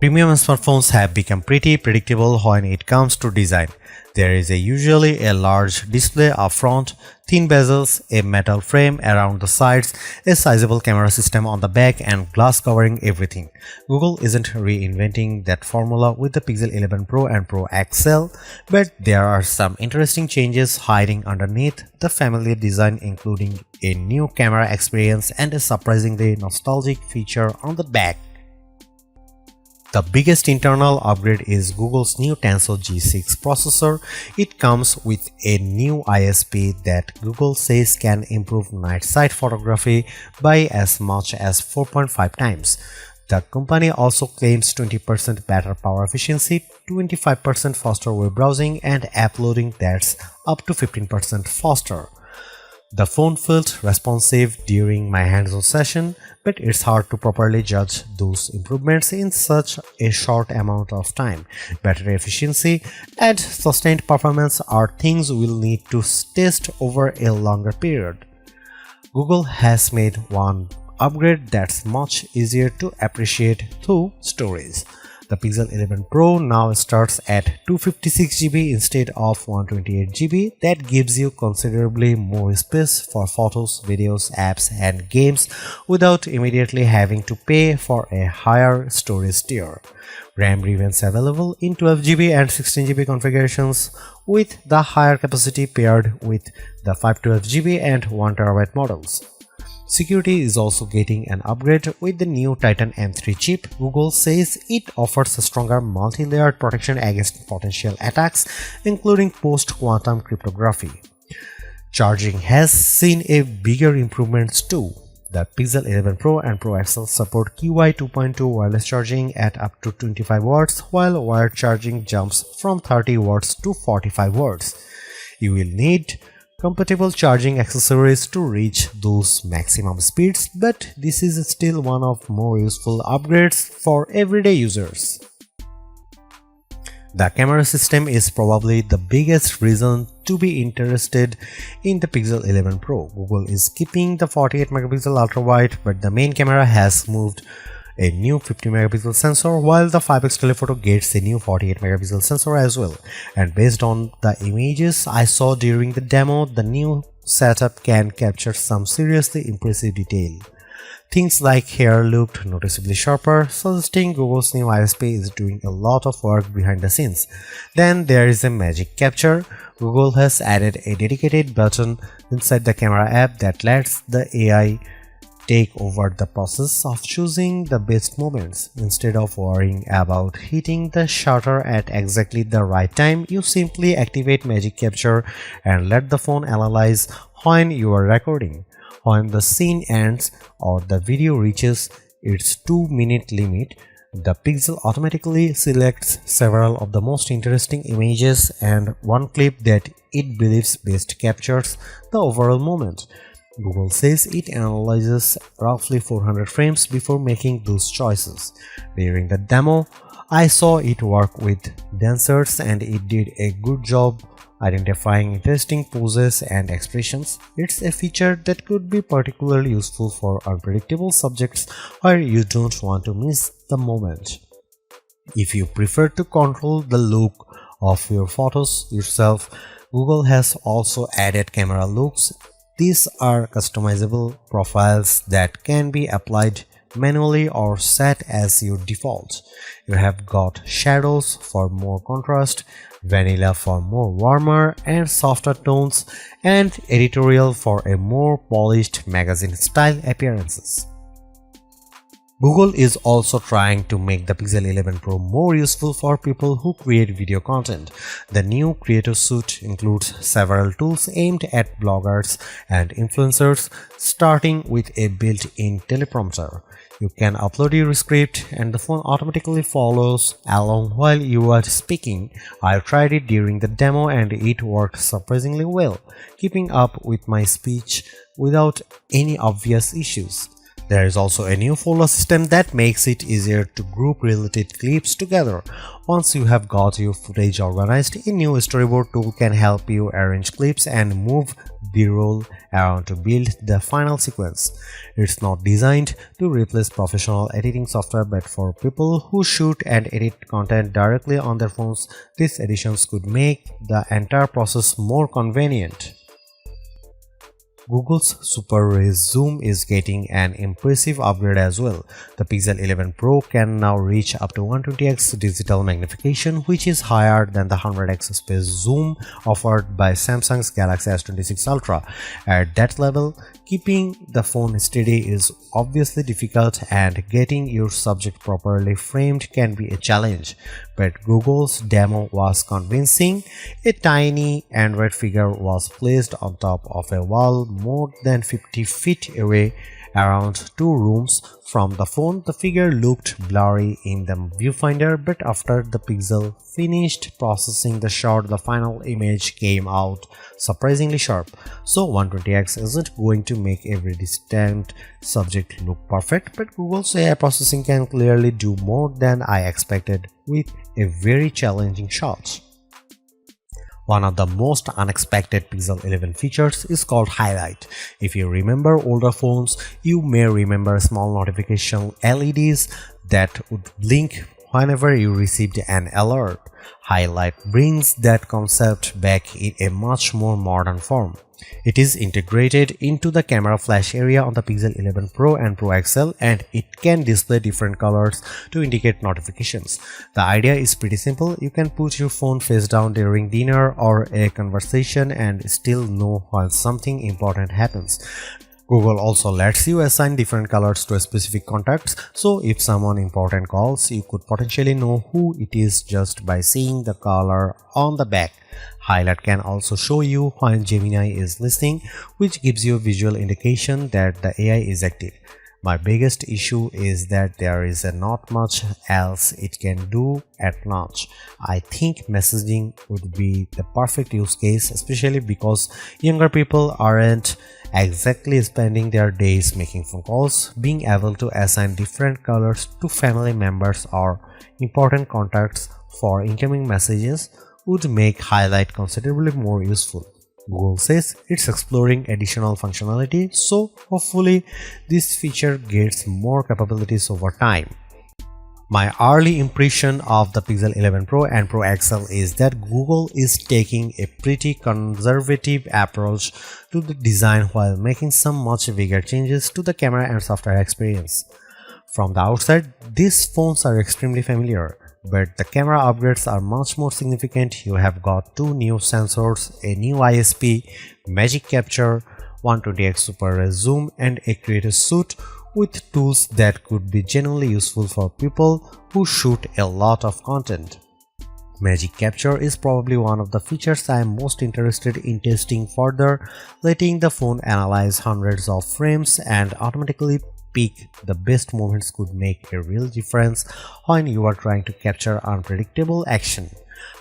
Premium smartphones have become pretty predictable when it comes to design. There is usually a large display up front, thin bezels, a metal frame around the sides, a sizable camera system on the back, and glass covering everything. Google isn't reinventing that formula with the Pixel 11 Pro and Pro XL, but there are some interesting changes hiding underneath the familiar design, including a new camera experience and a surprisingly nostalgic feature on the back. The biggest internal upgrade is Google's new Tensor G6 processor. It comes with a new ISP that Google says can improve night sight photography by as much as 4.5 times. The company also claims 20% better power efficiency, 25% faster web browsing, and uploading that's up to 15% faster. The phone felt responsive during my hands-on session, but it's hard to properly judge those improvements in such a short amount of time. Battery efficiency and sustained performance are things we'll need to test over a longer period. Google has made one upgrade that's much easier to appreciate through storage. The Pixel 11 Pro now starts at 256GB instead of 128GB. That gives you considerably more space for photos, videos, apps, and games without immediately having to pay for a higher storage tier. RAM remains available in 12GB and 16GB configurations, with the higher capacity paired with the 512GB and 1TB models. Security is also getting an upgrade with the new Titan M3 chip. Google says it offers a stronger multi-layered protection against potential attacks, including post-quantum cryptography. Charging has seen a bigger improvements too. The Pixel 11 Pro and Pro XL support QI 2.2 wireless charging at up to 25 watts, while wired charging jumps from 30 watts to 45 watts. You will need compatible charging accessories to reach those maximum speeds, but this is still one of more useful upgrades for everyday users. The camera system is probably the biggest reason to be interested in the Pixel 11 Pro. Google is keeping the 48MP ultra-wide, but the main camera has moved a new 50MP sensor, while the 5x telephoto gets a new 48MP sensor as well. And based on the images I saw during the demo, the new setup can capture some seriously impressive detail. Things like hair looked noticeably sharper, suggesting Google's new ISP is doing a lot of work behind the scenes. Then there is a magic capture. Google has added a dedicated button inside the camera app that lets the AI take over the process of choosing the best moments. Instead of worrying about hitting the shutter at exactly the right time, you simply activate Magic Capture and let the phone analyze when you are recording. When the scene ends or the video reaches its 2-minute limit, the Pixel automatically selects several of the most interesting images and one clip that it believes best captures the overall moment. Google says it analyzes roughly 400 frames before making those choices. During the demo, I saw it work with dancers and it did a good job identifying interesting poses and expressions. It's a feature that could be particularly useful for unpredictable subjects where you don't want to miss the moment. If you prefer to control the look of your photos yourself, Google has also added camera looks. These are customizable profiles that can be applied manually or set as your default. You have got shadows for more contrast, vanilla for more warmer and softer tones, and editorial for a more polished magazine style appearances. Google is also trying to make the Pixel 11 Pro more useful for people who create video content. The new Creator Suite includes several tools aimed at bloggers and influencers, starting with a built-in teleprompter. You can upload your script and the phone automatically follows along while you are speaking. I tried it during the demo and it worked surprisingly well, keeping up with my speech without any obvious issues. There is also a new folder system that makes it easier to group related clips together. Once you have got your footage organized, a new storyboard tool can help you arrange clips and move B-roll around to build the final sequence. It's not designed to replace professional editing software, but for people who shoot and edit content directly on their phones, these additions could make the entire process more convenient. Google's Super Res Zoom is getting an impressive upgrade as well. The Pixel 11 Pro can now reach up to 120x digital magnification, which is higher than the 100x space zoom offered by Samsung's Galaxy S26 Ultra. At that level, keeping the phone steady is obviously difficult, and getting your subject properly framed can be a challenge. But Google's demo was convincing. A tiny Android figure was placed on top of a wall more than 50 feet away, around 2 rooms from the phone. The figure looked blurry in the viewfinder, but after the Pixel finished processing the shot, the final image came out surprisingly sharp. So 120x isn't going to make every distant subject look perfect, but Google's AI processing can clearly do more than I expected with a very challenging shot. One of the most unexpected Pixel 11 features is called HiLight. If you remember older phones, you may remember small notification LEDs that would blink whenever you received an alert. HiLight brings that concept back in a much more modern form. It is integrated into the camera flash area on the Pixel 11 Pro and Pro XL, and it can display different colors to indicate notifications. The idea is pretty simple. You can put your phone face down during dinner or a conversation and still know when something important happens. Google also lets you assign different colors to specific contacts, so if someone important calls, you could potentially know who it is just by seeing the color on the back. HiLight can also show you when Gemini is listening, which gives you a visual indication that the AI is active. My biggest issue is that there is not much else it can do at launch. I think messaging would be the perfect use case, especially because younger people aren't exactly spending their days making phone calls. Being able to assign different colors to family members or important contacts for incoming messages would make HiLight considerably more useful. Google says it's exploring additional functionality, so hopefully this feature gets more capabilities over time. My early impression of the Pixel 11 Pro and Pro XL is that Google is taking a pretty conservative approach to the design while making some much bigger changes to the camera and software experience. From the outside, these phones are extremely familiar, but the camera upgrades are much more significant. You have got 2 new sensors, a new ISP, magic capture, 120x super res zoom, and a creator suite with tools that could be genuinely useful for people who shoot a lot of content. Magic capture is probably one of the features I am most interested in testing further. Letting the phone analyze hundreds of frames and automatically pick the best moments could make a real difference when you are trying to capture unpredictable action.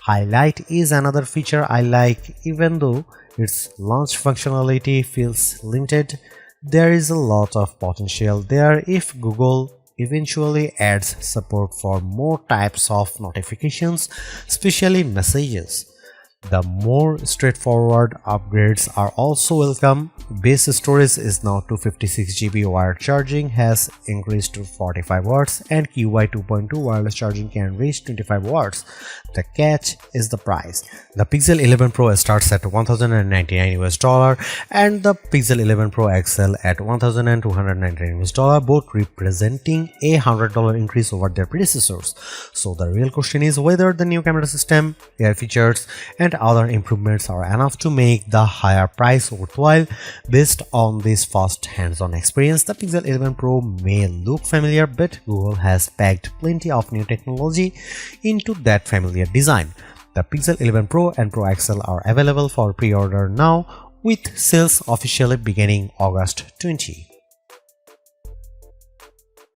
HiLight is another feature I like, even though its launch functionality feels limited. There is a lot of potential there if Google eventually adds support for more types of notifications, especially messages. The more straightforward upgrades are also welcome. Base storage is now 256GB, wired charging has increased to 45 watts, and QI 2.2 wireless charging can reach 25 watts. The catch is the price. The Pixel 11 Pro starts at $1,099 and the Pixel 11 Pro XL at $1,299, both representing a $100 increase over their predecessors. So the real question is whether the new camera system, AI features, and other improvements are enough to make the higher price worthwhile. Based on this first hands-on experience, the Pixel 11 Pro may look familiar, but Google has packed plenty of new technology into that familiar design. The Pixel 11 Pro and Pro XL are available for pre-order now, with sales officially beginning August 20.